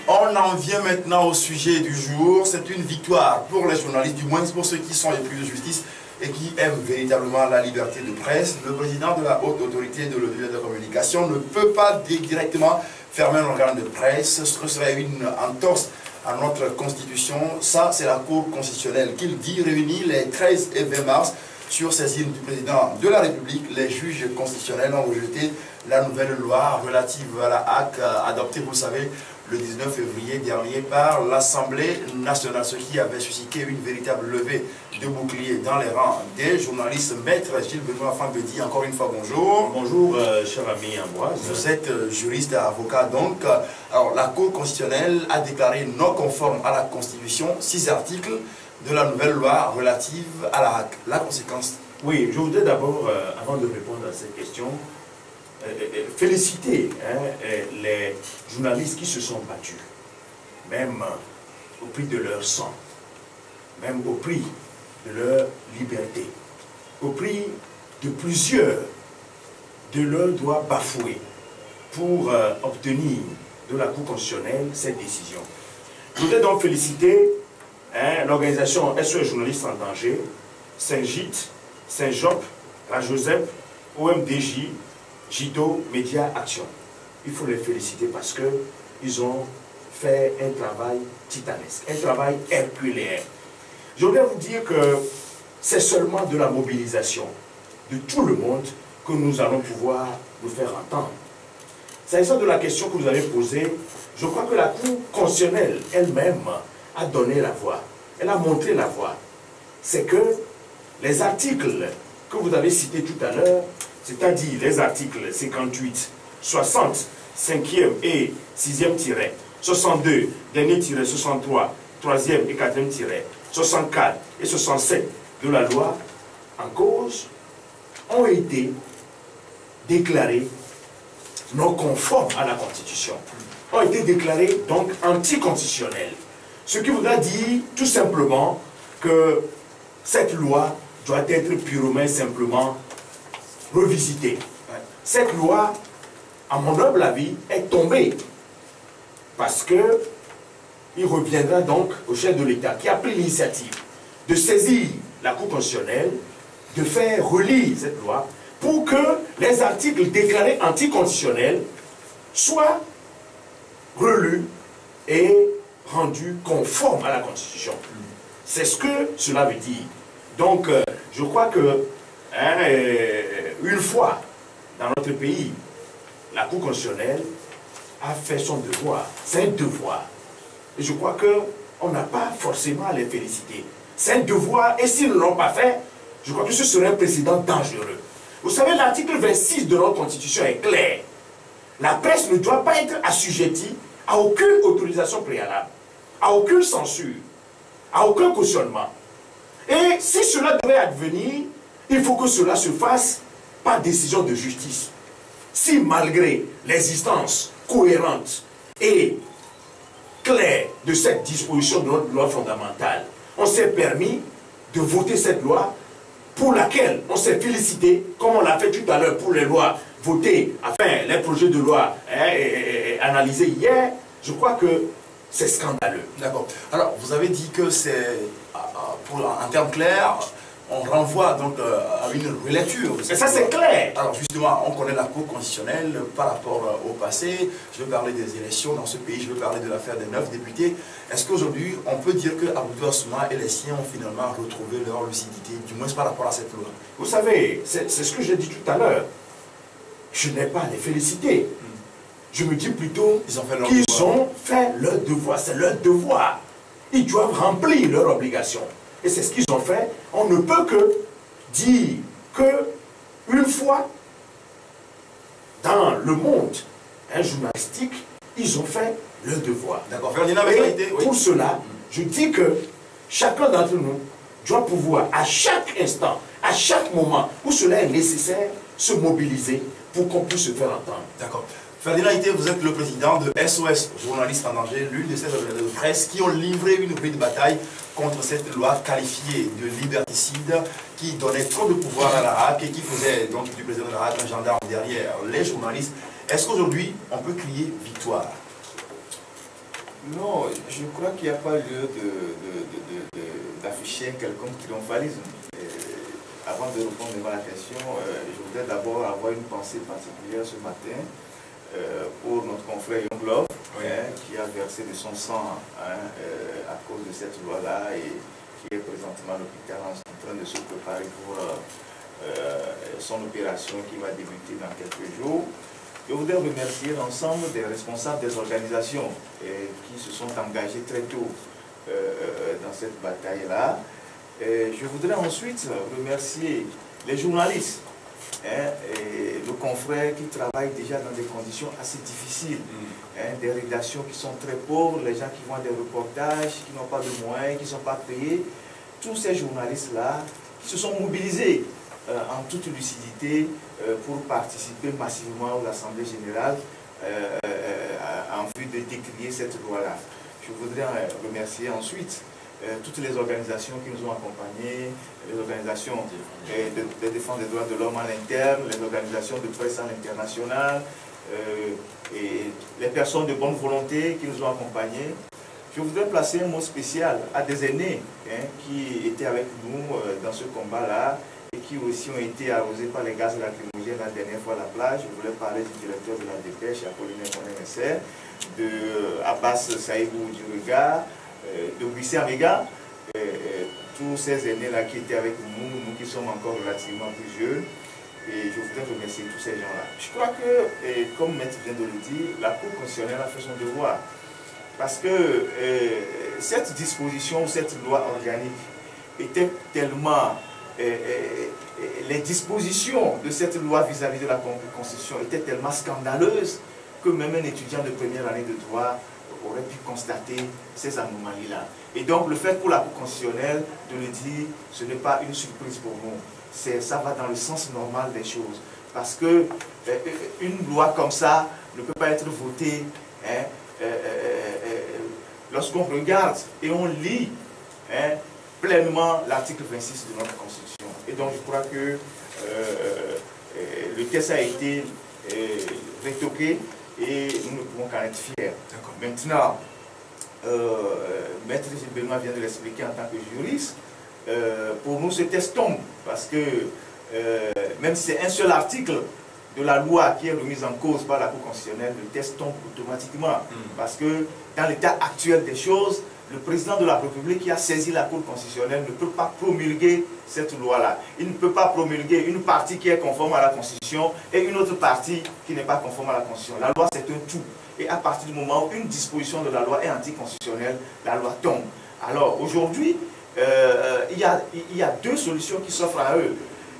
On en vient maintenant au sujet du jour. C'est une victoire pour les journalistes, du moins pour ceux qui sont les plus de justice et qui aiment véritablement la liberté de presse. Le président de la haute autorité de l'audiovisuel de communication ne peut pas directement fermer un organe de presse. Ce serait une entorse à notre constitution. Ça, c'est la Cour constitutionnelle qui le dit, réunie les 13 et 20 mars. Sur saisine du président de la République, les juges constitutionnels ont rejeté la nouvelle loi relative à la HAC, adoptée, vous savez, le 19 février dernier par l'Assemblée nationale, ce qui avait suscité une véritable levée de boucliers dans les rangs des journalistes. Maître Gilles Benoît Fambedi, encore une fois, bonjour. Bonjour, cher ami Ambroise. Vous êtes juriste et avocat, donc. Alors, la Cour constitutionnelle a déclaré non conforme à la Constitution 6 articles de la nouvelle loi relative à la HAC. La conséquence? Oui, je voudrais d'abord, avant de répondre à cette question, féliciter les journalistes qui se sont battus, même au prix de leur sang, même au prix de leur liberté, au prix de plusieurs de leurs droits bafoués pour obtenir de la Cour constitutionnelle cette décision. Je voudrais donc féliciter l'organisation SOS Journalistes en danger, Saint-Gite, Saint-Job, Joseph, OMDJ, JIDO, Média Action. Il faut les féliciter parce qu'ils ont fait un travail titanesque, un travail herculéen. Je voudrais vous dire que c'est seulement de la mobilisation de tout le monde que nous allons pouvoir nous faire entendre. S'agissant de la question que vous avez posée, je crois que la Cour constitutionnelle elle-même a donné la voie. Elle a montré la voie. C'est que les articles que vous avez cités tout à l'heure, c'est-à-dire les articles 58, 60, 5e et 6e tiret, 62, dernier tiret, 63, 3e et 4e tiret, 64 et 67 de la loi en cause, ont été déclarés non conformes à la Constitution, ont été déclarés donc anticonstitutionnels. Ce qui voudra dire tout simplement que cette loi doit être purement et simplement revisitée. Cette loi, à mon humble avis, est tombée parce que il reviendra donc au chef de l'État qui a pris l'initiative de saisir la Cour constitutionnelle, de faire relire cette loi pour que les articles déclarés anticonstitutionnels soient relus et rendus conformes à la Constitution. C'est ce que cela veut dire. Donc, je crois que une fois dans notre pays, la Cour constitutionnelle a fait son devoir. C'est un devoir. Et je crois qu'on n'a pas forcément à les féliciter. C'est un devoir, et s'ils ne l'ont pas fait, je crois que ce serait un précédent dangereux. Vous savez, l'article 26 de notre Constitution est clair. La presse ne doit pas être assujettie à aucune autorisation préalable, à aucune censure, à aucun cautionnement. Et si cela devait advenir, il faut que cela se fasse par décision de justice. Si malgré l'existence cohérente et claire de cette disposition de notre loi fondamentale, on s'est permis de voter cette loi pour laquelle on s'est félicité, comme on l'a fait tout à l'heure pour les lois votées, enfin les projets de loi analysés hier, je crois que c'est scandaleux. D'accord. Alors, vous avez dit que c'est, en termes clairs, on renvoie donc à une relecture. Et ça, c'est clair. Alors, justement, on connaît la Cour constitutionnelle par rapport au passé. Je veux parler des élections dans ce pays, je veux parler de l'affaire des 9 députés. Est-ce qu'aujourd'hui, on peut dire que Aboudou Assouma et les siens ont finalement retrouvé leur lucidité, du moins par rapport à cette loi? Vous savez, c'est ce que j'ai dit tout à l'heure. Je n'ai pas à les féliciter. Je me dis plutôt qu'ils ont fait leur devoir. C'est leur devoir. Ils doivent remplir leur obligation. Et c'est ce qu'ils ont fait. On ne peut que dire que une fois dans le monde journalistique, ils ont fait leur devoir. D'accord. Et pour cela, je dis que chacun d'entre nous doit pouvoir, à chaque instant, à chaque moment où cela est nécessaire, se mobiliser pour qu'on puisse se faire entendre. D'accord. Ferdinand Ité, vous êtes le président de SOS Journalistes en danger, l'une de ces organisations de presse qui ont livré une rude bataille contre cette loi qualifiée de liberticide qui donnait trop de pouvoir à la HAC et qui faisait donc du président de la HAC un gendarme derrière les journalistes. Est-ce qu'aujourd'hui, on peut crier victoire? Non, je crois qu'il n'y a pas lieu d'afficher un quelconque triomphalisme. Avant de répondre à la question, je voudrais d'abord avoir une pensée particulière ce matin pour notre confrère Young Love, qui a versé de son sang à cause de cette loi-là et qui est présentement à l'hôpital en train de se préparer pour son opération qui va débuter dans quelques jours. Je voudrais remercier l'ensemble des responsables des organisations qui se sont engagés très tôt dans cette bataille-là. Je voudrais ensuite remercier les journalistes, et le confrère qui travaille déjà dans des conditions assez difficiles, des rédactions qui sont très pauvres, les gens qui font des reportages, qui n'ont pas de moyens, qui ne sont pas payés. Tous ces journalistes-là qui se sont mobilisés en toute lucidité pour participer massivement à l'Assemblée générale en vue de décrier cette loi-là. Je voudrais remercier ensuite toutes les organisations qui nous ont accompagnés, les organisations de défense des droits de l'homme à l'interne, les organisations de presse à l'international, et les personnes de bonne volonté qui nous ont accompagnés. Je voudrais placer un mot spécial à des aînés qui étaient avec nous dans ce combat-là et qui aussi ont été arrosés par les gaz lacrymogènes la dernière fois à la plage. Je voulais parler du directeur de la dépêche, Apollinaire Monet-Messer, de Abbas Saïbou du Regard, de Wissé Améga, tous ces aînés-là qui étaient avec nous, nous qui sommes encore relativement plus jeunes, et je voudrais remercier tous ces gens-là. Je crois que, comme Maître vient de le dire, la Cour constitutionnelle a fait son devoir, parce que cette disposition, cette loi organique était tellement... les dispositions de cette loi vis-à-vis de la Constitution étaient tellement scandaleuses que même un étudiant de première année de droit aurait pu constater ces anomalies-là. Et donc le fait pour la Cour constitutionnelle de le dire, ce n'est pas une surprise pour nous. Ça va dans le sens normal des choses. Parce que une loi comme ça ne peut pas être votée lorsqu'on regarde et on lit pleinement l'article 26 de notre Constitution. Et donc je crois que le texte a été rétoqué et nous ne pouvons qu'en être fiers. Maintenant, Maître Gilles Benoît vient de l'expliquer en tant que juriste, pour nous ce texte tombe, parce que même si c'est un seul article de la loi qui est remise en cause par la Cour constitutionnelle, le texte tombe automatiquement, parce que dans l'état actuel des choses, le président de la République qui a saisi la Cour constitutionnelle ne peut pas promulguer cette loi-là. Il ne peut pas promulguer une partie qui est conforme à la Constitution et une autre partie qui n'est pas conforme à la Constitution. La loi, c'est un tout. Et à partir du moment où une disposition de la loi est anticonstitutionnelle, la loi tombe. Alors, aujourd'hui, il y a deux solutions qui s'offrent à eux.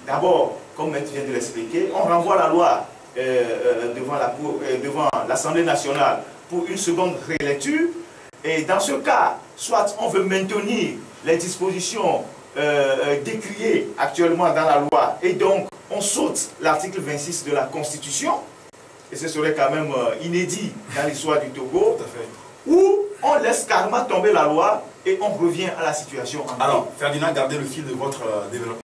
D'abord, comme Maître vient de l'expliquer, on renvoie la loi devant l'Assemblée nationale pour une seconde rélecture. Et dans ce cas, soit on veut maintenir les dispositions décriées actuellement dans la loi, et donc on saute l'article 26 de la Constitution, et ce serait quand même inédit dans l'histoire du Togo, ou on laisse carrément tomber la loi et on revient à la situation antérieure. Alors, Ferdinand, gardez le fil de votre développement.